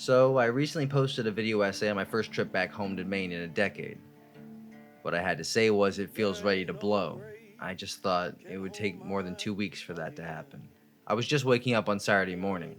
So, I recently posted a video essay on my first trip back home to Maine in a decade. What I had to say was it feels ready to blow. I just thought it would take more than 2 weeks for that to happen. I was just waking up on Saturday morning.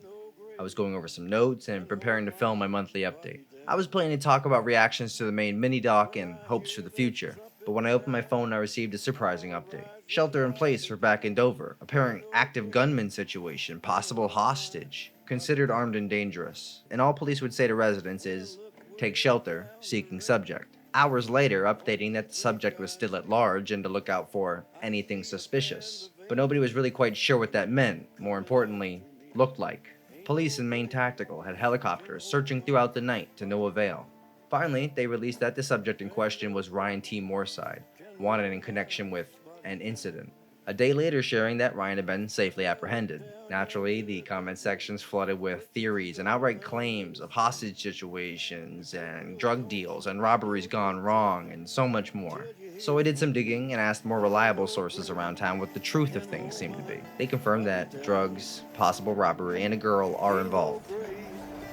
I was going over some notes and preparing to film my monthly update. I was planning to talk about reactions to the Maine mini doc and hopes for the future. But when I opened my phone, I received a surprising update. Shelter in place for back in Dover. Apparent active gunman situation. Possible hostage. Considered armed and dangerous. And all police would say to residents is, take shelter, seeking subject. Hours later, updating that the subject was still at large and to look out for anything suspicious. But nobody was really quite sure what that meant, more importantly, looked like. Police in Maine Tactical had helicopters searching throughout the night to no avail. Finally, they released that the subject in question was Ryan T. Moorside, wanted in connection with an incident. A day later, sharing that Ryan had been safely apprehended. Naturally, the comment sections flooded with theories and outright claims of hostage situations and drug deals and robberies gone wrong and so much more. So I did some digging and asked more reliable sources around town what the truth of things seemed to be. They confirmed that drugs, possible robbery, and a girl are involved.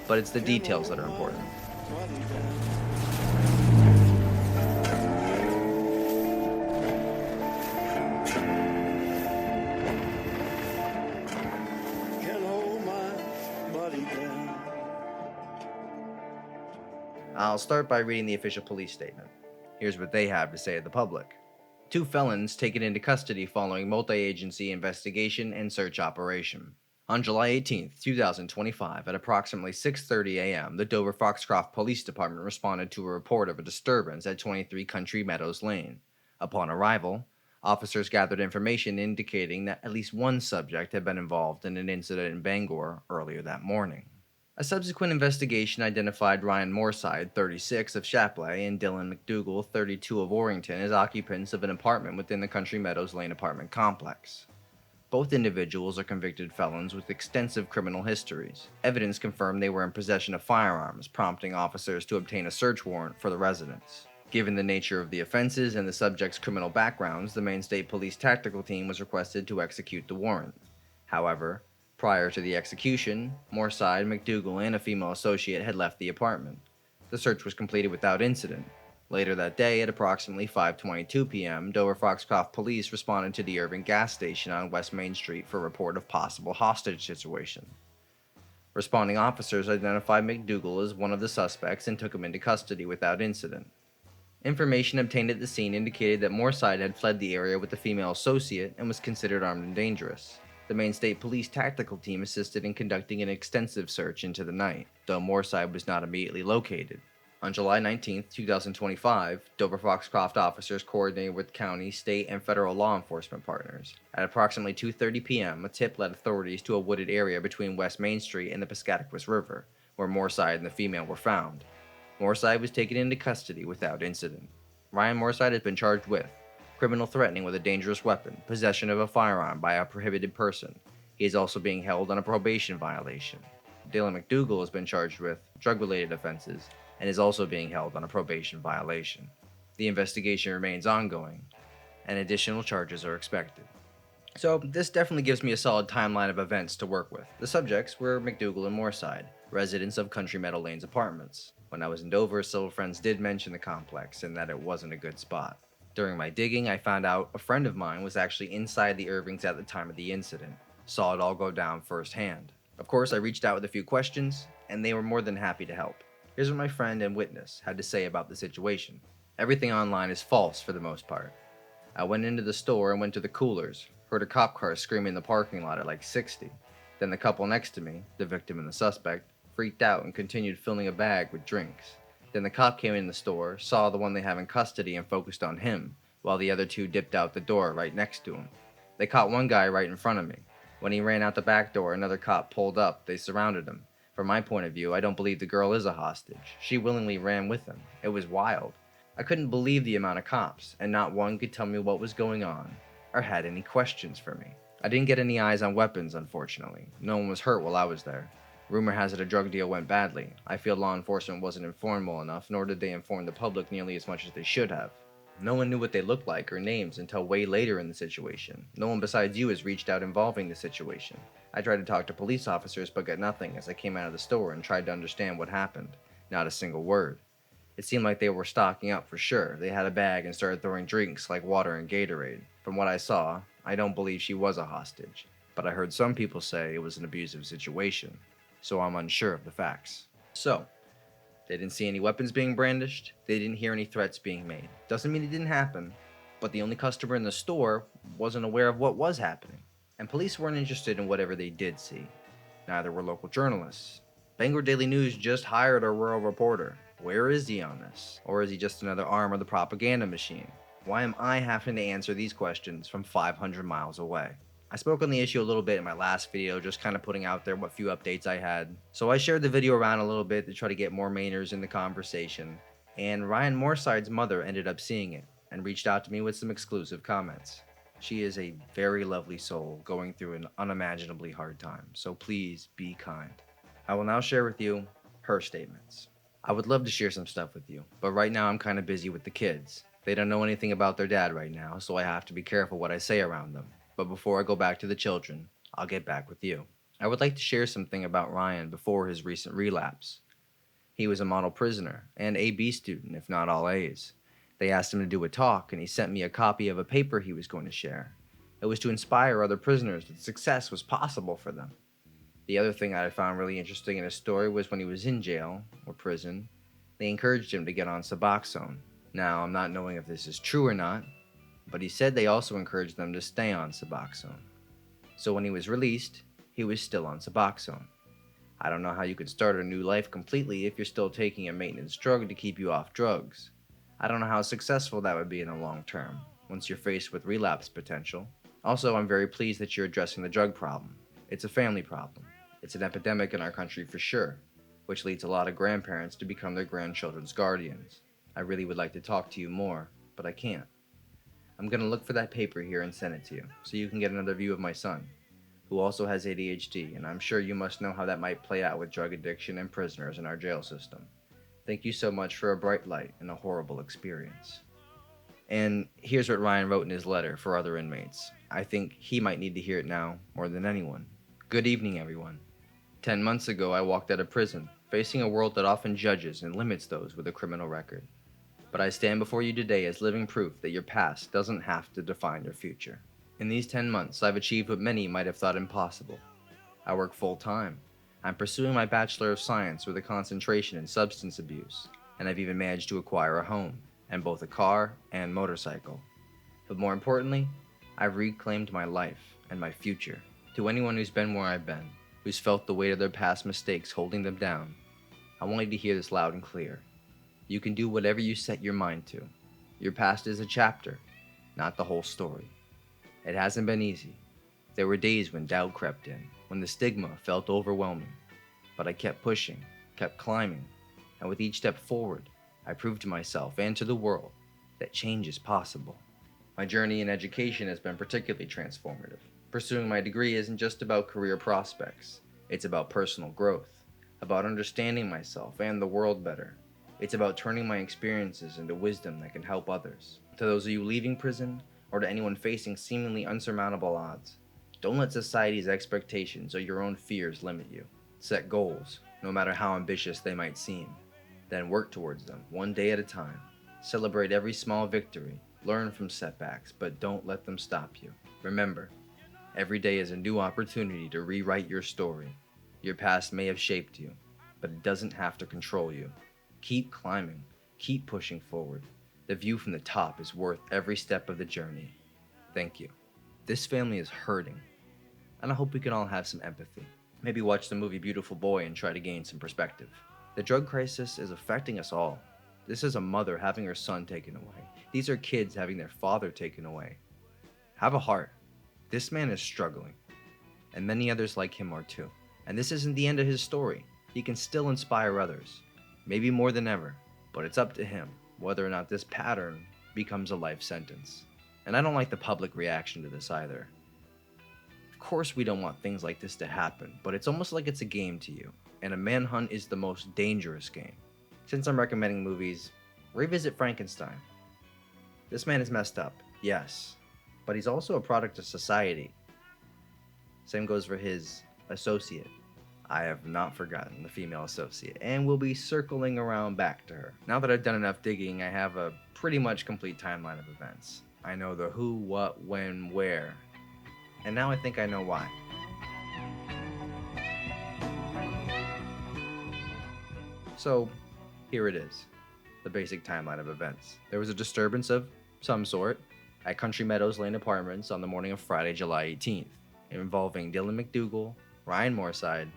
But it's the details that are important. I'll start by reading the official police statement. Here's what they have to say to the public. 2 felons taken into custody following multi-agency investigation and search operation. On July 18, 2025, at approximately 6:30 a.m., the Dover-Foxcroft Police Department responded to a report of a disturbance at 23 Country Meadows Lane. Upon arrival, officers gathered information indicating that at least one subject had been involved in an incident in Bangor earlier that morning. A subsequent investigation identified Ryan Moorside, 36, of Chapley, and Dylan McDougal, 32, of Orrington, as occupants of an apartment within the Country Meadows Lane apartment complex. Both individuals are convicted felons with extensive criminal histories. Evidence confirmed they were in possession of firearms, prompting officers to obtain a search warrant for the residence. Given the nature of the offenses and the subject's criminal backgrounds, the Maine State Police Tactical Team was requested to execute the warrant. However, prior to the execution, Moorside, McDougal, and a female associate had left the apartment. The search was completed without incident. Later that day, at approximately 5:22 p.m., Dover-Foxcroft police responded to the Irving gas station on West Main Street for a report of possible hostage situation. Responding officers identified McDougal as one of the suspects and took him into custody without incident. Information obtained at the scene indicated that Moorside had fled the area with a female associate and was considered armed and dangerous. The Maine State Police Tactical Team assisted in conducting an extensive search into the night, though Moorside was not immediately located. On July 19, 2025, Dover-Foxcroft officers coordinated with county, state, and federal law enforcement partners. At approximately 2:30 p.m., a tip led authorities to a wooded area between West Main Street and the Piscataquis River, where Moorside and the female were found. Moorside was taken into custody without incident. Ryan Moorside has been charged with criminal threatening with a dangerous weapon, possession of a firearm by a prohibited person. He is also being held on a probation violation. Dylan McDougal has been charged with drug-related offenses and is also being held on a probation violation. The investigation remains ongoing, and additional charges are expected. So, this definitely gives me a solid timeline of events to work with. The subjects were McDougal and Moorside, residents of Country Meadow Lane's apartments. When I was in Dover, several friends did mention the complex and that it wasn't a good spot. During my digging, I found out a friend of mine was actually inside the Irvings at the time of the incident, saw it all go down firsthand. Of course, I reached out with a few questions, and they were more than happy to help. Here's what my friend and witness had to say about the situation. Everything online is false for the most part. I went into the store and went to the coolers, heard a cop car screaming in the parking lot at like 60. Then the couple next to me, the victim and the suspect, freaked out and continued filling a bag with drinks. Then the cop came in the store, saw the one they have in custody and focused on him, while the other 2 dipped out the door right next to him. They caught one guy right in front of me. When he ran out the back door, another cop pulled up. They surrounded him. From my point of view, I don't believe the girl is a hostage. She willingly ran with him. It was wild. I couldn't believe the amount of cops, and not one could tell me what was going on, or had any questions for me. I didn't get any eyes on weapons, unfortunately. No one was hurt while I was there. Rumor has it a drug deal went badly. I feel law enforcement wasn't informed well enough, nor did they inform the public nearly as much as they should have. No one knew what they looked like or names until way later in the situation. No one besides you has reached out involving the situation. I tried to talk to police officers but got nothing as I came out of the store and tried to understand what happened. Not a single word. It seemed like they were stocking up for sure. They had a bag and started throwing drinks like water and Gatorade. From what I saw, I don't believe she was a hostage, but I heard some people say it was an abusive situation, so I'm unsure of the facts. So, they didn't see any weapons being brandished, they didn't hear any threats being made. Doesn't mean it didn't happen, but the only customer in the store wasn't aware of what was happening, and police weren't interested in whatever they did see. Neither were local journalists. Bangor Daily News just hired a rural reporter. Where is he on this? Or is he just another arm of the propaganda machine? Why am I having to answer these questions from 500 miles away? I spoke on the issue a little bit in my last video, just kind of putting out there what few updates I had. So I shared the video around a little bit to try to get more Mainers in the conversation, and Ryan Moorside's mother ended up seeing it and reached out to me with some exclusive comments. She is a very lovely soul going through an unimaginably hard time, so please be kind. I will now share with you her statements. I would love to share some stuff with you, but right now I'm kind of busy with the kids. They don't know anything about their dad right now, so I have to be careful what I say around them. But before I go back to the children, I'll get back with you. I would like to share something about Ryan before his recent relapse. He was a model prisoner and A/B student, if not all A's. They asked him to do a talk, and he sent me a copy of a paper he was going to share. It was to inspire other prisoners that success was possible for them. The other thing I found really interesting in his story was when he was in jail, or prison, they encouraged him to get on Suboxone. Now, I'm not knowing if this is true or not, but he said they also encouraged them to stay on Suboxone. So when he was released, he was still on Suboxone. I don't know how you could start a new life completely if you're still taking a maintenance drug to keep you off drugs. I don't know how successful that would be in the long term, once you're faced with relapse potential. Also, I'm very pleased that you're addressing the drug problem. It's a family problem. It's an epidemic in our country for sure, which leads a lot of grandparents to become their grandchildren's guardians. I really would like to talk to you more, but I can't. I'm going to look for that paper here and send it to you, so you can get another view of my son, who also has ADHD, and I'm sure you must know how that might play out with drug addiction and prisoners in our jail system. Thank you so much for a bright light in a horrible experience. And here's what Ryan wrote in his letter for other inmates. I think he might need to hear it now more than anyone. Good evening, everyone. 10 months ago, I walked out of prison, facing a world that often judges and limits those with a criminal record. But I stand before you today as living proof that your past doesn't have to define your future. In these 10 months, I've achieved what many might have thought impossible. I work full-time. I'm pursuing my Bachelor of Science with a concentration in substance abuse, and I've even managed to acquire a home, and both a car and motorcycle. But more importantly, I've reclaimed my life and my future. To anyone who's been where I've been, who's felt the weight of their past mistakes holding them down, I want you to hear this loud and clear. You can do whatever you set your mind to. Your past is a chapter, not the whole story. It hasn't been easy. There were days when doubt crept in, when the stigma felt overwhelming. But I kept pushing, kept climbing, and with each step forward, I proved to myself and to the world that change is possible. My journey in education has been particularly transformative. Pursuing my degree isn't just about career prospects. It's about personal growth, about understanding myself and the world better. It's about turning my experiences into wisdom that can help others. To those of you leaving prison, or to anyone facing seemingly unsurmountable odds, don't let society's expectations or your own fears limit you. Set goals, no matter how ambitious they might seem. Then work towards them, one day at a time. Celebrate every small victory. Learn from setbacks, but don't let them stop you. Remember, every day is a new opportunity to rewrite your story. Your past may have shaped you, but it doesn't have to control you. Keep climbing. Keep pushing forward. The view from the top is worth every step of the journey. Thank you. This family is hurting, and I hope we can all have some empathy. Maybe watch the movie Beautiful Boy and try to gain some perspective. The drug crisis is affecting us all. This is a mother having her son taken away. These are kids having their father taken away. Have a heart. This man is struggling, and many others like him are too. And this isn't the end of his story. He can still inspire others, maybe more than ever, but it's up to him whether or not this pattern becomes a life sentence. And I don't like the public reaction to this either. Of course we don't want things like this to happen, but it's almost like it's a game to you, and a manhunt is the most dangerous game. Since I'm recommending movies, revisit Frankenstein. This man is messed up, yes, but he's also a product of society. Same goes for his associate. I have not forgotten the female associate, and will be circling around back to her. Now that I've done enough digging, I have a pretty much complete timeline of events. I know the who, what, when, where, and now I think I know why. So, here it is, the basic timeline of events. There was a disturbance of some sort at Country Meadows Lane Apartments on the morning of Friday, July 18th, involving Dylan McDougal, Ryan Moorside,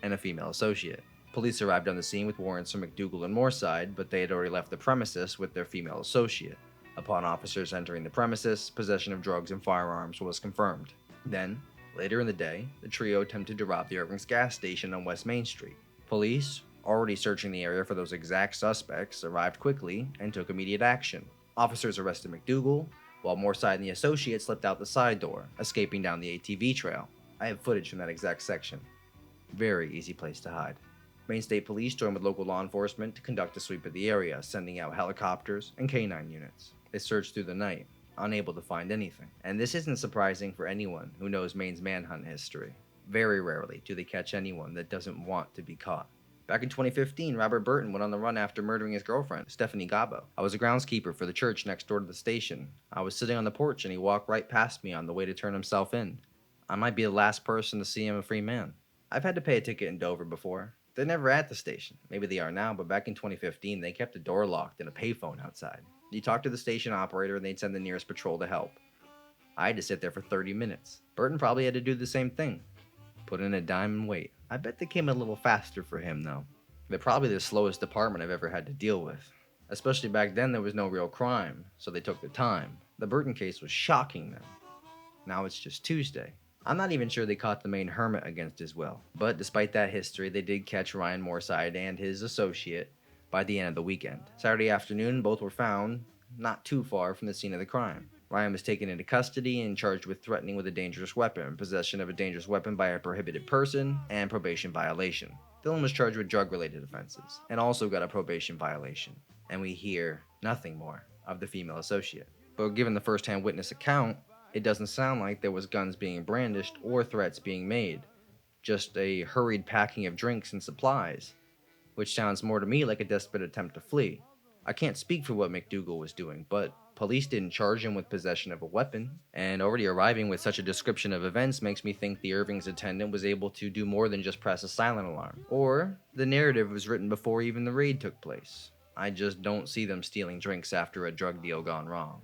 and a female associate. Police arrived on the scene with warrants for McDougal and Moorside, but they had already left the premises with their female associate. Upon officers entering the premises, possession of drugs and firearms was confirmed. Then, later in the day, the trio attempted to rob the Irving's gas station on West Main Street. Police, already searching the area for those exact suspects, arrived quickly and took immediate action. Officers arrested McDougal, while Moorside and the associate slipped out the side door, escaping down the ATV trail. I have footage from that exact section. Very easy place to hide. Maine State Police joined with local law enforcement to conduct a sweep of the area, sending out helicopters and canine units. They searched through the night, unable to find anything. And this isn't surprising for anyone who knows Maine's manhunt history. Very rarely do they catch anyone that doesn't want to be caught. Back in 2015, Robert Burton went on the run after murdering his girlfriend, Stephanie Gabo. I was a groundskeeper for the church next door to the station. I was sitting on the porch and he walked right past me on the way to turn himself in. I might be the last person to see him a free man. I've had to pay a ticket in Dover before. They're never at the station. Maybe they are now, but back in 2015, they kept the door locked and a payphone outside. You talk to the station operator and they'd send the nearest patrol to help. I had to sit there for 30 minutes. Burton probably had to do the same thing. Put in a dime and wait. I bet they came a little faster for him, though. They're probably the slowest department I've ever had to deal with. Especially back then, there was no real crime, so they took their time. The Burton case was shocking them. Now it's just Tuesday. I'm not even sure they caught the Maine hermit against his will. But despite that history, they did catch Ryan Moorside and his associate by the end of the weekend. Saturday afternoon, both were found not too far from the scene of the crime. Ryan was taken into custody and charged with threatening with a dangerous weapon, possession of a dangerous weapon by a prohibited person, and probation violation. Dylan was charged with drug-related offenses, and also got a probation violation. And we hear nothing more of the female associate. But given the first-hand witness account, it doesn't sound like there was guns being brandished or threats being made. Just a hurried packing of drinks and supplies, which sounds more to me like a desperate attempt to flee. I can't speak for what McDougal was doing, but police didn't charge him with possession of a weapon, and already arriving with such a description of events makes me think the Irving's attendant was able to do more than just press a silent alarm. Or the narrative was written before even the raid took place. I just don't see them stealing drinks after a drug deal gone wrong.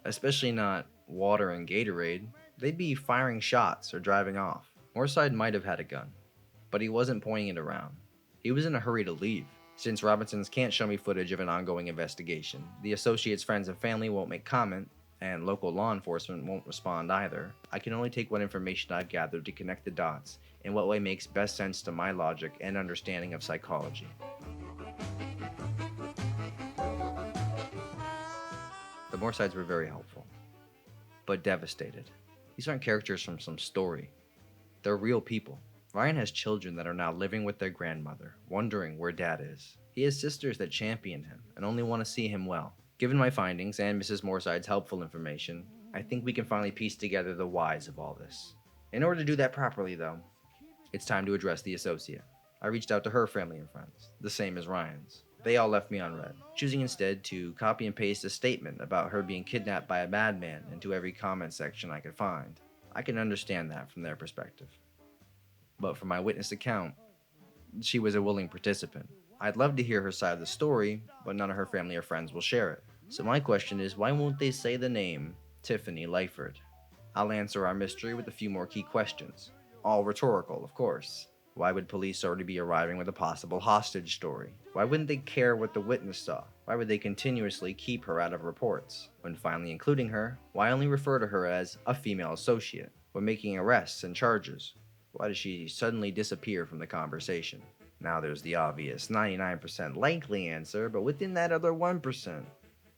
Especially not water and Gatorade. They'd be firing shots or driving off. Moorside might have had a gun, but he wasn't pointing it around. He was in a hurry to leave. Since Robinsons can't show me footage of an ongoing investigation, the associate's friends and family won't make comment, and local law enforcement won't respond either. I can only take what information I've gathered to connect the dots in what way makes best sense to my logic and understanding of psychology. The Moorsides were very helpful, but devastated. These aren't characters from some story. They're real people. Ryan has children that are now living with their grandmother, wondering where Dad is. He has sisters that champion him and only want to see him well. Given my findings and Mrs. Moorside's helpful information, I think we can finally piece together the whys of all this. In order to do that properly, though, it's time to address the associate. I reached out to her family and friends, the same as Ryan's. They all left me unread, choosing instead to copy and paste a statement about her being kidnapped by a madman into every comment section I could find. I can understand that from their perspective. But from my witness account, she was a willing participant. I'd love to hear her side of the story, but none of her family or friends will share it. So my question is, why won't they say the name Tiffany Lyford? I'll answer our mystery with a few more key questions. All rhetorical, of course. Why would police already be arriving with a possible hostage story? Why wouldn't they care what the witness saw? Why would they continuously keep her out of reports? When finally including her, why only refer to her as a female associate? When making arrests and charges, why does she suddenly disappear from the conversation? Now there's the obvious 99% likely answer, but within that other 1%,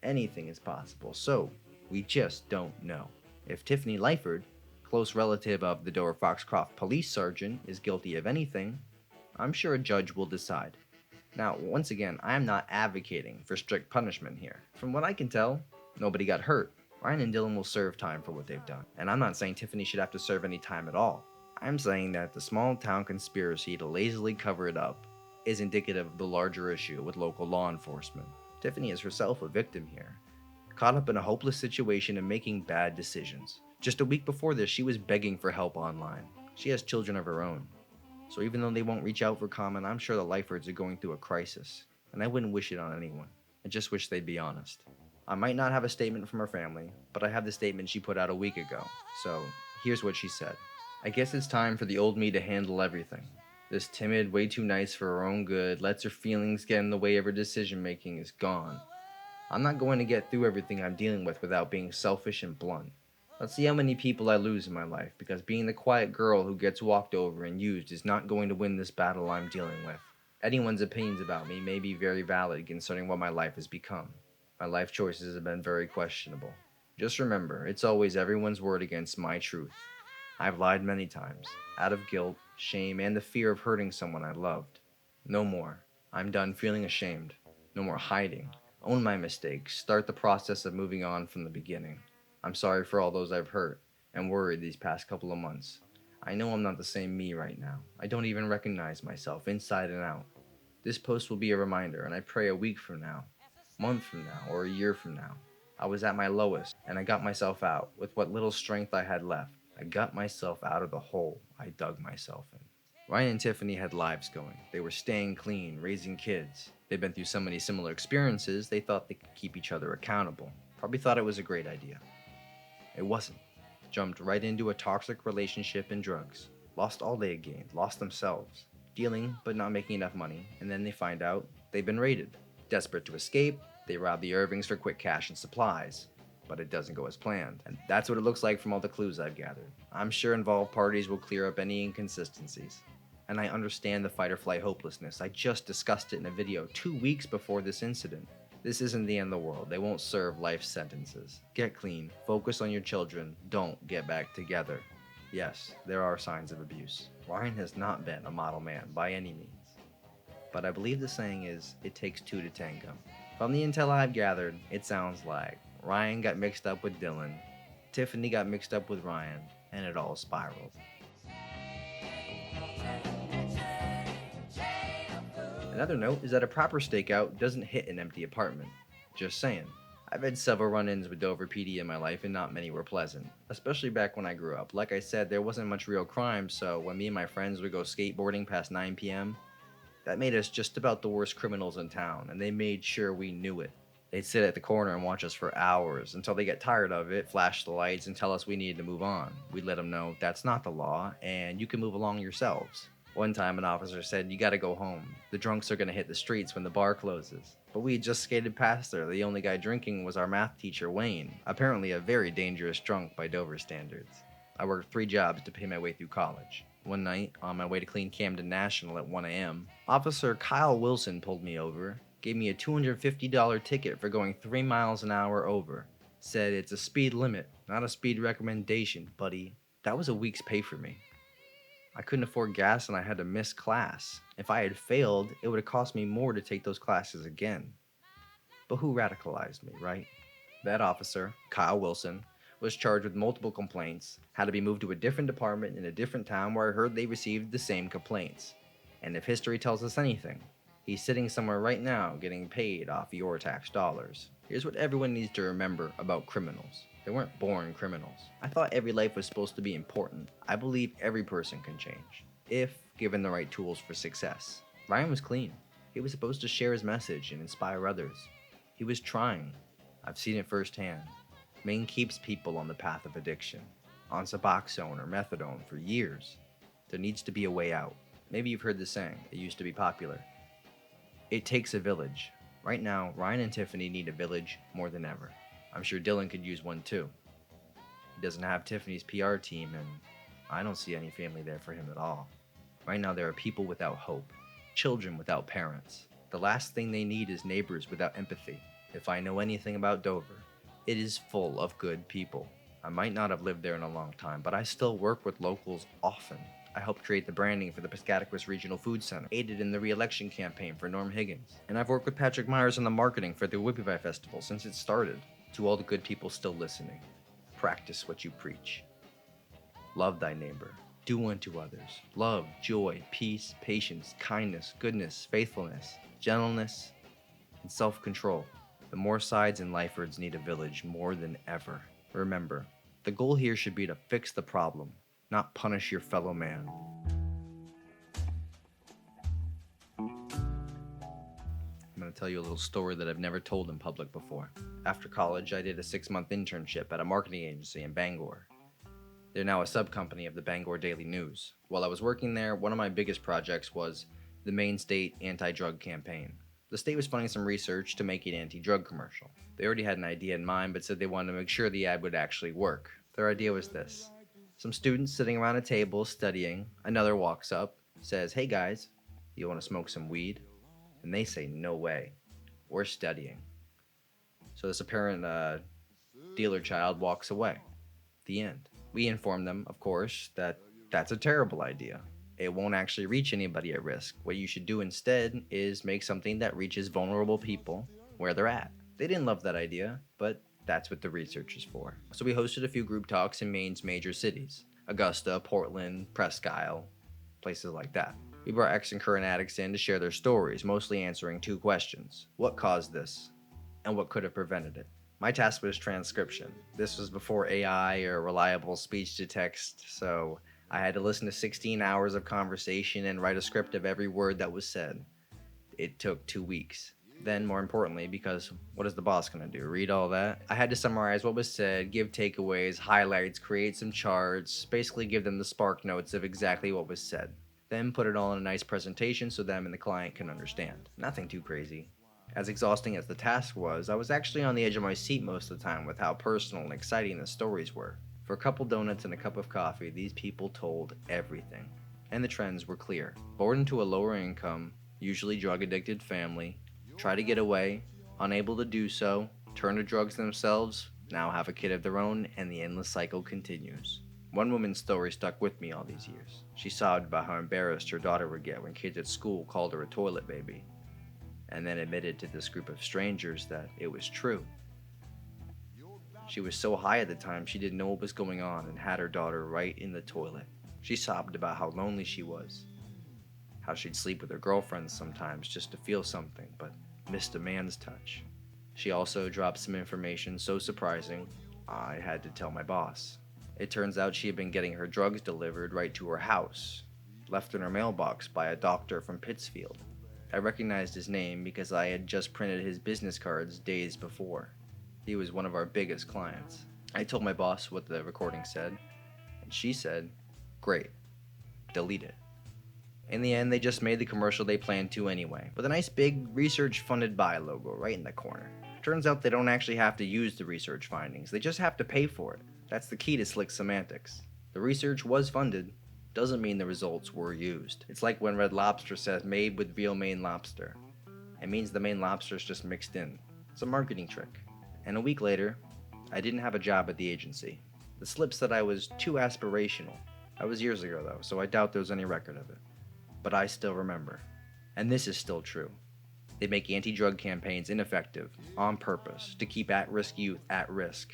anything is possible, so we just don't know. If Tiffany Lyford, close relative of the Dover-Foxcroft police sergeant, is guilty of anything, I'm sure a judge will decide. Now, once again, I am not advocating for strict punishment here. From what I can tell, nobody got hurt. Ryan and Dylan will serve time for what they've done, and I'm not saying Tiffany should have to serve any time at all. I'm saying that the small town conspiracy to lazily cover it up is indicative of the larger issue with local law enforcement. Tiffany is herself a victim here, caught up in a hopeless situation and making bad decisions. Just a week before this, she was begging for help online. She has children of her own. So even though they won't reach out for comment, I'm sure the lifers are going through a crisis, and I wouldn't wish it on anyone. I just wish they'd be honest. I might not have a statement from her family, but I have the statement she put out a week ago. So here's what she said. I guess it's time for the old me to handle everything. This timid, way too nice for her own good, lets her feelings get in the way of her decision making is gone. I'm not going to get through everything I'm dealing with without being selfish and blunt. Let's see how many people I lose in my life, because being the quiet girl who gets walked over and used is not going to win this battle I'm dealing with. Anyone's opinions about me may be very valid concerning what my life has become. My life choices have been very questionable. Just remember, it's always everyone's word against my truth. I've lied many times, out of guilt, shame, and the fear of hurting someone I loved. No more. I'm done feeling ashamed. No more hiding. Own my mistakes. Start the process of moving on from the beginning. I'm sorry for all those I've hurt and worried these past couple of months. I know I'm not the same me right now. I don't even recognize myself inside and out. This post will be a reminder, and I pray a week from now, month from now, or a year from now, I was at my lowest, and I got myself out with what little strength I had left. I got myself out of the hole I dug myself in. Ryan and Tiffany had lives going. They were staying clean, raising kids. They'd been through so many similar experiences, they thought they could keep each other accountable. Probably thought it was a great idea. It wasn't. Jumped right into a toxic relationship and drugs. Lost all they had gained, lost themselves. Dealing, but not making enough money, and then they find out they've been raided. Desperate to escape, they rob the Irvings for quick cash and supplies. But it doesn't go as planned, and that's what it looks like from all the clues I've gathered. I'm sure involved parties will clear up any inconsistencies. And I understand the fight-or-flight hopelessness. I just discussed it in a video 2 weeks before this incident. This isn't the end of the world. They won't serve life sentences. Get clean, focus on your children, don't get back together. Yes, there are signs of abuse. Ryan has not been a model man by any means. But I believe the saying is, it takes two to tango. From the intel I've gathered, it sounds like Ryan got mixed up with Dylan, Tiffany got mixed up with Ryan, and it all spiraled. Another note is that a proper stakeout doesn't hit an empty apartment. Just saying. I've had several run-ins with Dover PD in my life and not many were pleasant, especially back when I grew up. Like I said, there wasn't much real crime, so when me and my friends would go skateboarding past 9 p.m., that made us just about the worst criminals in town, and they made sure we knew it. They'd sit at the corner and watch us for hours until they get tired of it, flash the lights, and tell us we needed to move on. We'd let them know that's not the law, and you can move along yourselves. One time an officer said, "You gotta go home. The drunks are gonna hit the streets when the bar closes." But we had just skated past her. The only guy drinking was our math teacher, Wayne, apparently a very dangerous drunk by Dover standards. I worked 3 jobs to pay my way through college. One night, on my way to clean Camden National at 1 a.m., Officer Kyle Wilson pulled me over, gave me a $250 ticket for going 3 miles an hour over. Said it's a speed limit, not a speed recommendation, buddy. That was a week's pay for me. I couldn't afford gas and I had to miss class. If I had failed, it would have cost me more to take those classes again. But who radicalized me, right? That officer, Kyle Wilson, was charged with multiple complaints, had to be moved to a different department in a different town where I heard they received the same complaints. And if history tells us anything, he's sitting somewhere right now getting paid off your tax dollars. Here's what everyone needs to remember about criminals. They weren't born criminals. I thought every life was supposed to be important. I believe every person can change, if given the right tools for success. Ryan was clean. He was supposed to share his message and inspire others. He was trying. I've seen it firsthand. Maine keeps people on the path of addiction, on Suboxone or methadone for years. There needs to be a way out. Maybe you've heard the saying, it used to be popular. It takes a village. Right now, Ryan and Tiffany need a village more than ever. I'm sure Dylan could use one too. He doesn't have Tiffany's PR team, and I don't see any family there for him at all. Right now, there are people without hope, children without parents. The last thing they need is neighbors without empathy. If I know anything about Dover, it is full of good people. I might not have lived there in a long time, but I still work with locals often. I helped create the branding for the Piscataquis Regional Food Center, aided in the re-election campaign for Norm Higgins, and I've worked with Patrick Myers on the marketing for the Whippy Pie Festival since it started. To all the good people still listening, practice what you preach. Love thy neighbor. Do unto others love, joy, peace, patience, kindness, goodness, faithfulness, gentleness, and self control. The more sides in Lyfords need a village more than ever. Remember, the goal here should be to fix the problem, not punish your fellow man. I'm going to tell you a little story that I've never told in public before. After college, I did a 6-month internship at a marketing agency in Bangor. They're now a sub-company of the Bangor Daily News. While I was working there, one of my biggest projects was the Maine state anti-drug campaign. The state was funding some research to make an anti-drug commercial. They already had an idea in mind, but said they wanted to make sure the ad would actually work. Their idea was this. Some students sitting around a table studying, another walks up, says, "Hey guys, you want to smoke some weed?" And they say, "No way, we're studying." So this apparent dealer child walks away. The end. We inform them, of course, that that's a terrible idea. It won't actually reach anybody at risk. What you should do instead is make something that reaches vulnerable people where they're at. They didn't love that idea, but that's what the research is for. So we hosted a few group talks in Maine's major cities: Augusta, Portland, Presque Isle, places like that. We brought ex and current addicts in to share their stories, mostly answering 2 questions. What caused this? And what could have prevented it? My task was transcription. This was before AI or reliable speech to text, so I had to listen to 16 hours of conversation and write a script of every word that was said. It took 2 weeks. Then, more importantly, because what is the boss going to do? Read all that? I had to summarize what was said, give takeaways, highlights, create some charts, basically give them the spark notes of exactly what was said. Then put it all in a nice presentation so them and the client can understand. Nothing too crazy. As exhausting as the task was, I was actually on the edge of my seat most of the time with how personal and exciting the stories were. For a couple donuts and a cup of coffee, these people told everything. And the trends were clear. Born into a lower income, usually drug-addicted family, try to get away, unable to do so, turn to drugs themselves, now have a kid of their own, and the endless cycle continues. One woman's story stuck with me all these years. She sobbed about how embarrassed her daughter would get when kids at school called her a toilet baby, and then admitted to this group of strangers that it was true. She was so high at the time she didn't know what was going on and had her daughter right in the toilet. She sobbed about how lonely she was, how she'd sleep with her girlfriends sometimes just to feel something, but missed a man's touch. She also dropped some information so surprising, I had to tell my boss. It turns out she had been getting her drugs delivered right to her house, left in her mailbox by a doctor from Pittsfield. I recognized his name because I had just printed his business cards days before. He was one of our biggest clients. I told my boss what the recording said, and she said, "Great, delete it." In the end, they just made the commercial they planned to anyway, with a nice big research funded by logo right in the corner. Turns out they don't actually have to use the research findings, they just have to pay for it. That's the key to slick semantics. The research was funded, doesn't mean the results were used. It's like when Red Lobster says made with real Maine lobster. It means the Maine lobster is just mixed in. It's a marketing trick. And a week later, I didn't have a job at the agency. The slip said I was too aspirational. That was years ago though, so I doubt there's any record of it. But I still remember. And this is still true. They make anti-drug campaigns ineffective, on purpose, to keep at-risk youth at risk.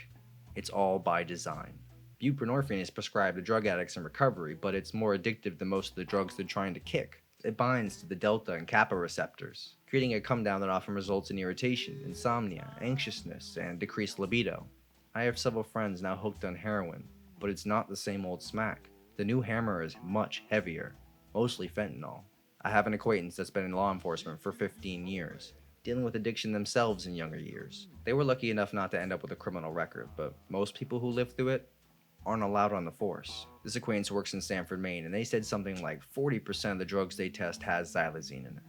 It's all by design. Buprenorphine is prescribed to drug addicts in recovery, but it's more addictive than most of the drugs they're trying to kick. It binds to the delta and kappa receptors, creating a come down that often results in irritation, insomnia, anxiousness, and decreased libido. I have several friends now hooked on heroin, but it's not the same old smack. The new hammer is much heavier, mostly fentanyl. I have an acquaintance that's been in law enforcement for 15 years, dealing with addiction themselves in younger years. They were lucky enough not to end up with a criminal record, but most people who live through it aren't allowed on the force. This acquaintance works in Sanford, Maine, and they said something like 40% of the drugs they test has xylazine in it.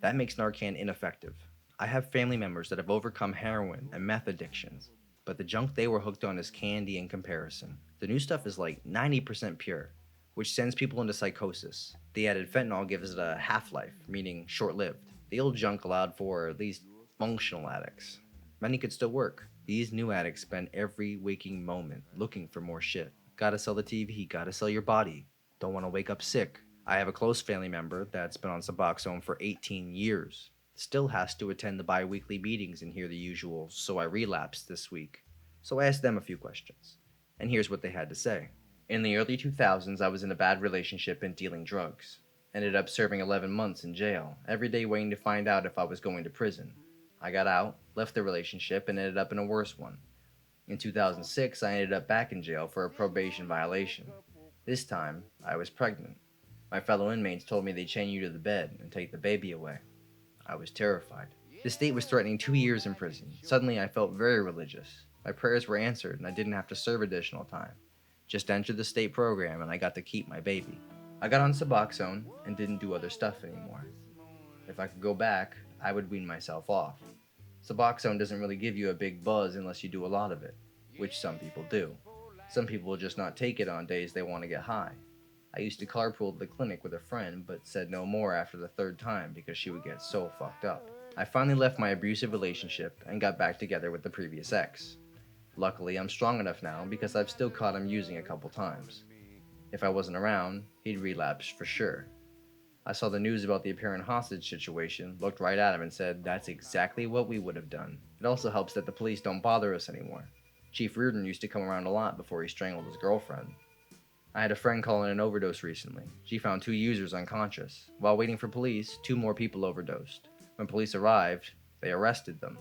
That makes Narcan ineffective. I have family members that have overcome heroin and meth addictions, but the junk they were hooked on is candy in comparison. The new stuff is like 90% pure, which sends people into psychosis. The added fentanyl gives it a half-life, meaning short-lived. The old junk allowed for at least functional addicts. Many could still work. These new addicts spend every waking moment looking for more shit. Gotta sell the TV, gotta sell your body. Don't want to wake up sick. I have a close family member that's been on Suboxone for 18 years. Still has to attend the bi-weekly meetings and hear the usual, "So I relapsed this week." So I asked them a few questions. And here's what they had to say. In the early 2000s, I was in a bad relationship and dealing drugs. Ended up serving 11 months in jail, every day waiting to find out if I was going to prison. I got out, left the relationship, and ended up in a worse one. In 2006, I ended up back in jail for a probation violation. This time, I was pregnant. My fellow inmates told me they'd chain you to the bed and take the baby away. I was terrified. The state was threatening 2 years in prison. Suddenly, I felt very religious. My prayers were answered, and I didn't have to serve additional time. Just entered the state program, and I got to keep my baby. I got on Suboxone and didn't do other stuff anymore. If I could go back, I would wean myself off. Suboxone doesn't really give you a big buzz unless you do a lot of it, which some people do. Some people will just not take it on days they want to get high. I used to carpool to the clinic with a friend, but said no more after the third time because she would get so fucked up. I finally left my abusive relationship and got back together with the previous ex. Luckily, I'm strong enough now because I've still caught him using a couple times. If I wasn't around, he'd relapse for sure. I saw the news about the apparent hostage situation, looked right at him and said, that's exactly what we would have done. It also helps that the police don't bother us anymore. Chief Reardon used to come around a lot before he strangled his girlfriend. I had a friend call in an overdose recently. She found 2 users unconscious. While waiting for police, 2 more people overdosed. When police arrived, they arrested them.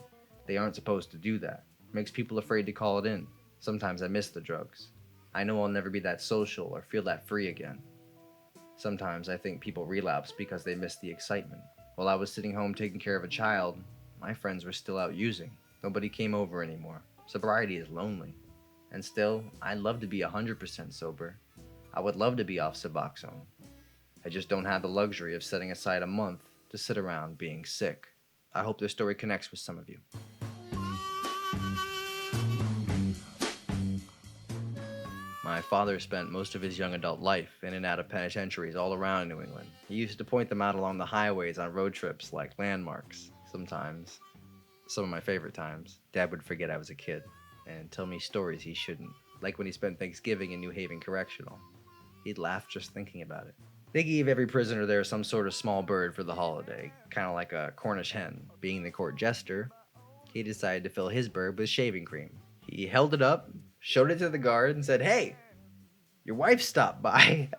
They aren't supposed to do that. It makes people afraid to call it in. Sometimes I miss the drugs. I know I'll never be that social or feel that free again. Sometimes I think people relapse because they miss the excitement. While I was sitting home taking care of a child, my friends were still out using. Nobody came over anymore. Sobriety is lonely. And still, I'd love to be 100% sober. I would love to be off Suboxone. I just don't have the luxury of setting aside a month to sit around being sick. I hope this story connects with some of you. My father spent most of his young adult life in and out of penitentiaries all around New England. He used to point them out along the highways on road trips like landmarks. Sometimes, some of my favorite times, Dad would forget I was a kid and tell me stories he shouldn't, like when he spent Thanksgiving in New Haven Correctional. He'd laugh just thinking about it. They gave every prisoner there some sort of small bird for the holiday, kind of like a Cornish hen. Being the court jester, he decided to fill his bird with shaving cream. He held it up, showed it to the guard, and said, "Hey, your wife stopped by."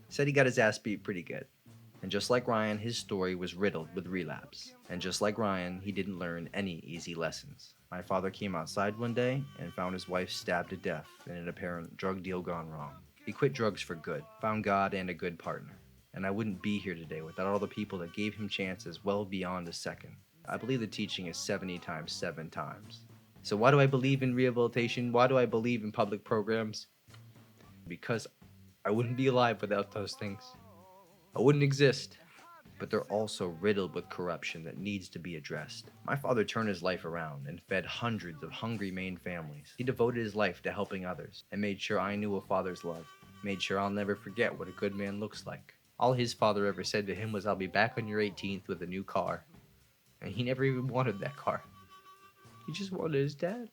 Said he got his ass beat pretty good. And just like Ryan, his story was riddled with relapse. And just like Ryan, he didn't learn any easy lessons. My father came outside one day and found his wife stabbed to death in an apparent drug deal gone wrong. He quit drugs for good, found God and a good partner. And I wouldn't be here today without all the people that gave him chances well beyond a second. I believe the teaching is 70 times 7 times. So why do I believe in rehabilitation? Why do I believe in public programs? Because I wouldn't be alive without those things. I wouldn't exist. But they're also riddled with corruption that needs to be addressed. My father turned his life around and fed hundreds of hungry Maine families. He devoted his life to helping others and made sure I knew a father's love. Made sure I'll never forget what a good man looks like. All his father ever said to him was, "I'll be back on your 18th with a new car." And he never even wanted that car. He just wanted his dad.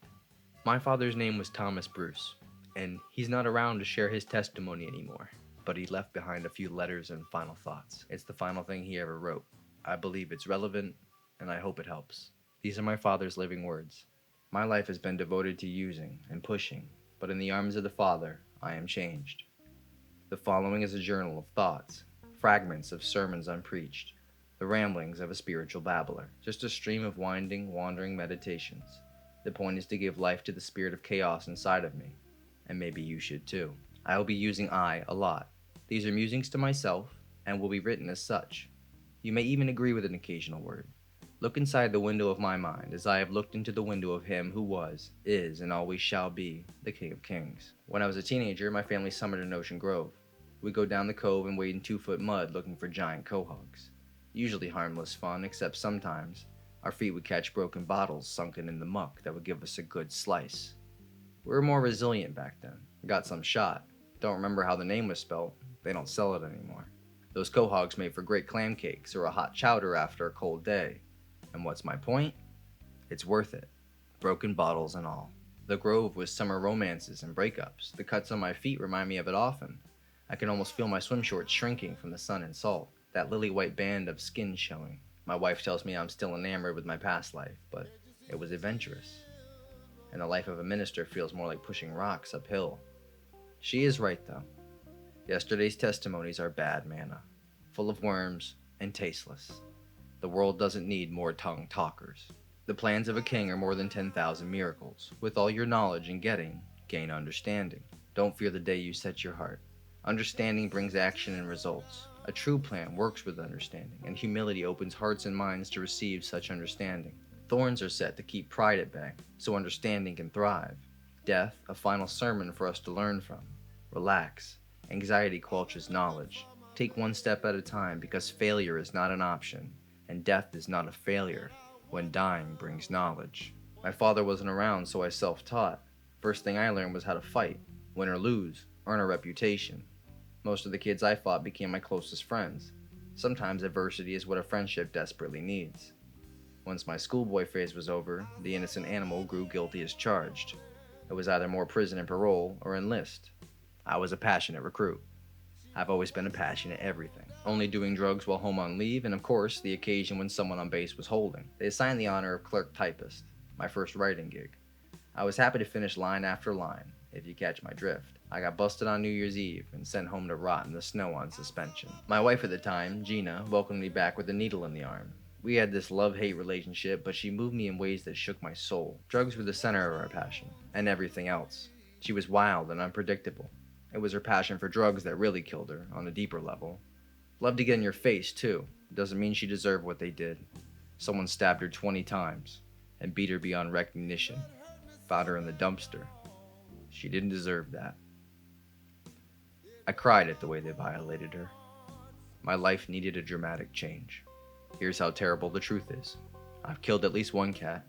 My father's name was Thomas Bruce, and he's not around to share his testimony anymore. But he left behind a few letters and final thoughts. It's the final thing he ever wrote. I believe it's relevant, and I hope it helps. These are my father's living words. My life has been devoted to using and pushing, but in the arms of the Father, I am changed. The following is a journal of thoughts, fragments of sermons unpreached, the ramblings of a spiritual babbler, just a stream of winding, wandering meditations. The point is to give life to the spirit of chaos inside of me, and maybe you should too. I will be using I a lot. These are musings to myself, and will be written as such. You may even agree with an occasional word. Look inside the window of my mind, as I have looked into the window of him who was, is, and always shall be, the King of Kings. When I was a teenager, my family summered in Ocean Grove. We'd go down the cove and wade in 2-foot mud looking for giant quahogs. Usually harmless fun, except sometimes our feet would catch broken bottles sunken in the muck that would give us a good slice. We were more resilient back then. Got some shot. Don't remember how the name was spelt. They don't sell it anymore. Those quahogs made for great clam cakes or a hot chowder after a cold day. And what's my point? It's worth it. Broken bottles and all. The Grove was summer romances and breakups. The cuts on my feet remind me of it often. I can almost feel my swim shorts shrinking from the sun and salt. That lily white band of skin showing. My wife tells me I'm still enamored with my past life, but it was adventurous. And the life of a minister feels more like pushing rocks uphill. She is right, though. Yesterday's testimonies are bad manna, full of worms and tasteless. The world doesn't need more tongue talkers. The plans of a king are more than 10,000 miracles. With all your knowledge and getting, gain understanding. Don't fear the day you set your heart. Understanding brings action and results. A true plan works with understanding, and humility opens hearts and minds to receive such understanding. Thorns are set to keep pride at bay, so understanding can thrive. Death, a final sermon for us to learn from. Relax. Anxiety quelches knowledge. Take one step at a time because failure is not an option, and death is not a failure when dying brings knowledge. My father wasn't around, so I self-taught. First thing I learned was how to fight, win or lose, earn a reputation. Most of the kids I fought became my closest friends. Sometimes adversity is what a friendship desperately needs. Once my schoolboy phase was over, the innocent animal grew guilty as charged. It was either more prison and parole or enlist. I was a passionate recruit. I've always been a passionate everything. Only doing drugs while home on leave, and of course, the occasion when someone on base was holding. They assigned the honor of clerk typist, my first writing gig. I was happy to finish line after line, if you catch my drift. I got busted on New Year's Eve and sent home to rot in the snow on suspension. My wife at the time, Gina, welcomed me back with a needle in the arm. We had this love-hate relationship, but she moved me in ways that shook my soul. Drugs were the center of our passion, and everything else. She was wild and unpredictable. It was her passion for drugs that really killed her, on a deeper level. Loved to get in your face, too. Doesn't mean she deserved what they did. Someone stabbed her 20 times, and beat her beyond recognition. Found her in the dumpster. She didn't deserve that. I cried at the way they violated her. My life needed a dramatic change. Here's how terrible the truth is. I've killed at least one cat,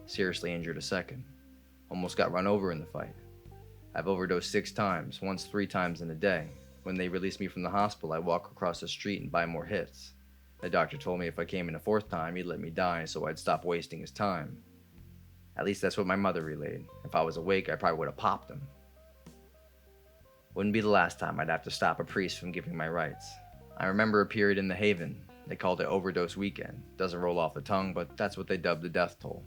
seriously injured a second, almost got run over in the fight. I've overdosed 6 times, once 3 times in a day. When they released me from the hospital, I walk across the street and buy more hits. The doctor told me if I came in a 4th time, he'd let me die so I'd stop wasting his time. At least that's what my mother relayed. If I was awake, I probably would have popped him. Wouldn't be the last time I'd have to stop a priest from giving my rights. I remember a period in the Haven. They called it overdose weekend. Doesn't roll off the tongue, but that's what they dubbed the death toll.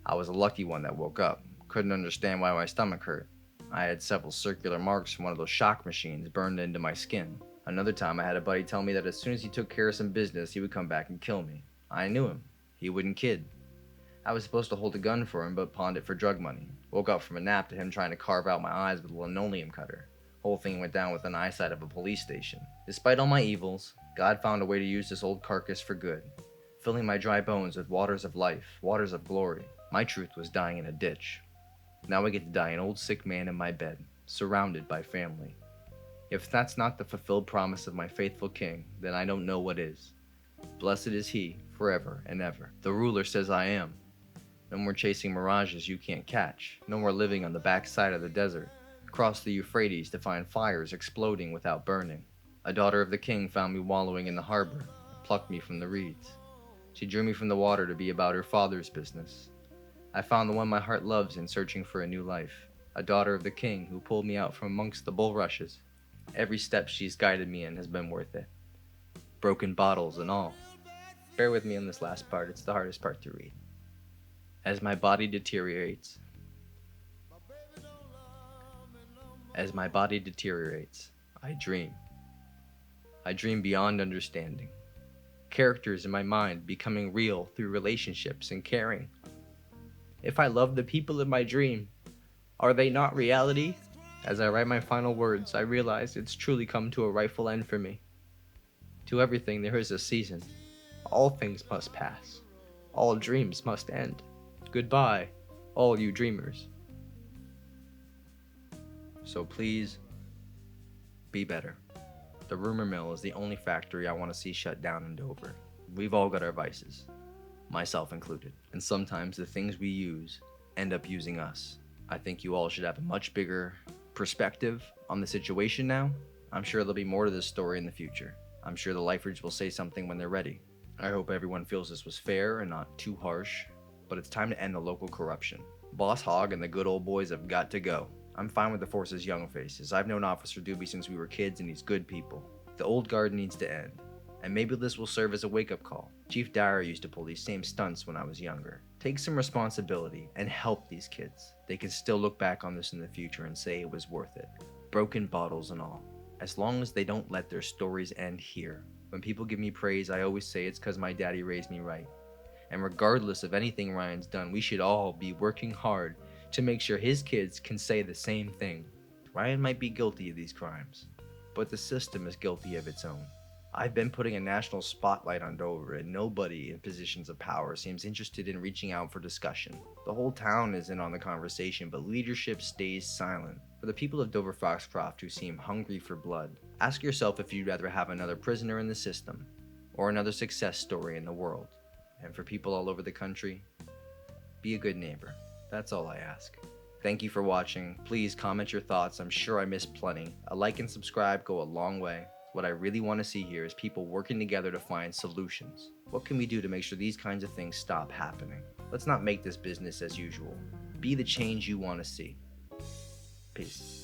I was a lucky one that woke up. Couldn't understand why my stomach hurt. I had several circular marks from one of those shock machines burned into my skin. Another time I had a buddy tell me that as soon as he took care of some business, he would come back and kill me. I knew him. He wouldn't kid. I was supposed to hold a gun for him, but pawned it for drug money. Woke up from a nap to him trying to carve out my eyes with a linoleum cutter. Whole thing went down with an eyesight of a police station. Despite all my evils, God found a way to use this old carcass for good, filling my dry bones with waters of life, waters of glory. My truth was dying in a ditch. Now I get to die an old sick man in my bed, surrounded by family. If that's not the fulfilled promise of my faithful king, then I don't know what is. Blessed is he, forever and ever. The ruler says I am. No more chasing mirages you can't catch. No more living on the backside of the desert. Cross the Euphrates to find fires exploding without burning. A daughter of the king found me wallowing in the harbor, plucked me from the reeds. She drew me from the water to be about her father's business. I found the one my heart loves in searching for a new life, a daughter of the king who pulled me out from amongst the bulrushes. Every step she's guided me in has been worth it. Broken bottles and all. Bear with me on this last part, it's the hardest part to read. As my body deteriorates, I dream. I dream beyond understanding. Characters in my mind becoming real through relationships and caring. If I love the people in my dream, are they not reality? As I write my final words, I realize it's truly come to a rightful end for me. To everything there is a season. All things must pass. All dreams must end. Goodbye, all you dreamers. So please, be better. The rumor mill is the only factory I want to see shut down in Dover. We've all got our vices, myself included, and sometimes the things we use end up using us. I think you all should have a much bigger perspective on the situation now. I'm sure there'll be more to this story in the future. I'm sure the lifers will say something when they're ready. I hope everyone feels this was fair and not too harsh, but it's time to end the local corruption. Boss Hogg and the good old boys have got to go. I'm fine with the force's young faces. I've known Officer Doobie since we were kids and he's good people. The old guard needs to end. And maybe this will serve as a wake-up call. Chief Dyer used to pull these same stunts when I was younger. Take some responsibility and help these kids. They can still look back on this in the future and say it was worth it. broken bottles and all, as long as they don't let their stories end here. When people give me praise, I always say it's because my daddy raised me right. And regardless of anything Ryan's done, we should all be working hard to make sure his kids can say the same thing. Ryan might be guilty of these crimes, but the system is guilty of its own. I've been putting a national spotlight on Dover, and nobody in positions of power seems interested in reaching out for discussion. The whole town is in on the conversation, but leadership stays silent. For the people of Dover-Foxcroft who seem hungry for blood, ask yourself if you'd rather have another prisoner in the system or another success story in the world. And for people all over the country, be a good neighbor. That's all I ask. Thank you for watching. Please comment your thoughts. I'm sure I missed plenty. A like and subscribe go a long way. What I really want to see here is people working together to find solutions. What can we do to make sure these kinds of things stop happening? Let's not make this business as usual. Be the change you want to see. Peace.